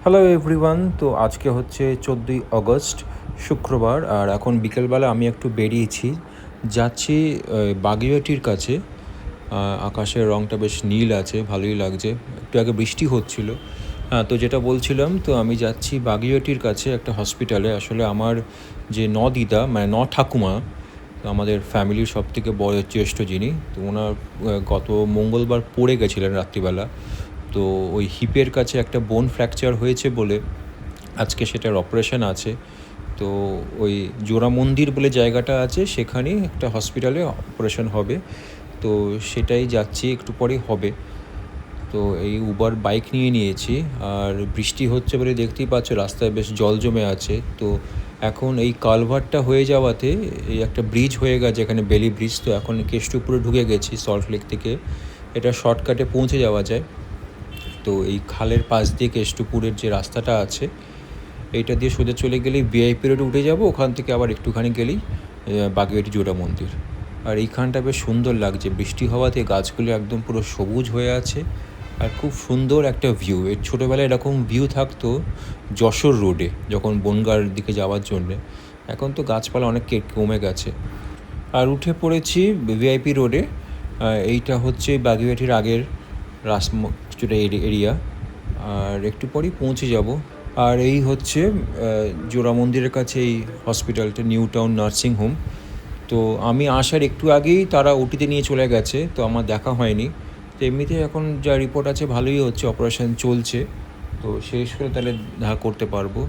Hello everyone. তো আজকে হচ্ছে 14ই অগস্ট, শুক্রবার। আর এখন বিকেলবেলা আমি একটু বেরিয়েছি, যাচ্ছি বাগুইআটির কাছে। আকাশের রঙটা বেশ নীল আছে, ভালোই লাগছে। একটু আগে বৃষ্টি হচ্ছিল। হ্যাঁ, তো যেটা বলছিলাম, তো আমি যাচ্ছি বাগুইআটির কাছে একটা হসপিটালে। আসলে আমার যে দিদা, মানে ঠাকুমা, আমাদের ফ্যামিলির সব থেকে বড় জ্যেষ্ঠ যিনি, তো ওনার গত মঙ্গলবার পড়ে গেছিলেন রাত্রিবেলা। তো ওই হিপের কাছে একটা বোন ফ্র্যাকচার হয়েছে বলে আজকে সেটার অপারেশন আছে। তো ওই জোড়া মন্দির বলে জায়গাটা আছে, সেখানেই একটা হসপিটালে অপারেশন হবে। তো সেটাই যাচ্ছি, একটু পরেই হবে। তো এই উবার বাইক নিয়ে নিয়েছি। আর বৃষ্টি হচ্ছে বলে দেখতেই পাচ্ছ রাস্তায় বেশ জল জমে আছে। তো এখন এই কালভার্টটা হয়ে যাওয়াতে এই একটা ব্রিজ হয়ে গেছে, এখানে বেলি ব্রিজ। তো এখন কেষ্টপুরে ঢুকে গেছি সল্টলেক থেকে। এটা শর্টকাটে পৌঁছে যাওয়া যায়। তো এই খালের পাশ দিয়ে কেষ্টপুরের যে রাস্তাটা আছে, এইটা দিয়ে সোজা চলে গেলেই ভিআইপি রোডে উঠে যাব। ওখান থেকে আবার একটুখানি গেলেই বাগুইআটি জোড়া মন্দির। আর এইখানটা বেশ সুন্দর লাগছে, বৃষ্টি হওয়াতে গাছগুলো একদম পুরো সবুজ হয়ে আছে। আর খুব সুন্দর একটা ভিউ। এর ছোটোবেলায় এরকম ভিউ থাকতো যশোর রোডে, যখন বনগাঁর দিকে যাওয়ার জন্যে। এখন তো গাছপালা অনেক কমে গেছে। আর উঠে পড়েছি ভিআইপি রোডে। এইটা হচ্ছে বাগুইআটির আগের কিছুটা এরিয়া। আর একটু পরেই পৌঁছে যাব। আর এই হচ্ছে জোড়া মন্দিরের কাছে এই হসপিটালটা, নিউ টাউন নার্সিং হোম। তো আমি আসার একটু আগেই তারা ওটিতে নিয়ে চলে গেছে, তো আমার দেখা হয়নি। তো এমনিতে এখন যা রিপোর্ট আছে ভালোই হচ্ছে, অপারেশন চলছে। তো শেষ করে তাহলে দেখা করতে পারবো।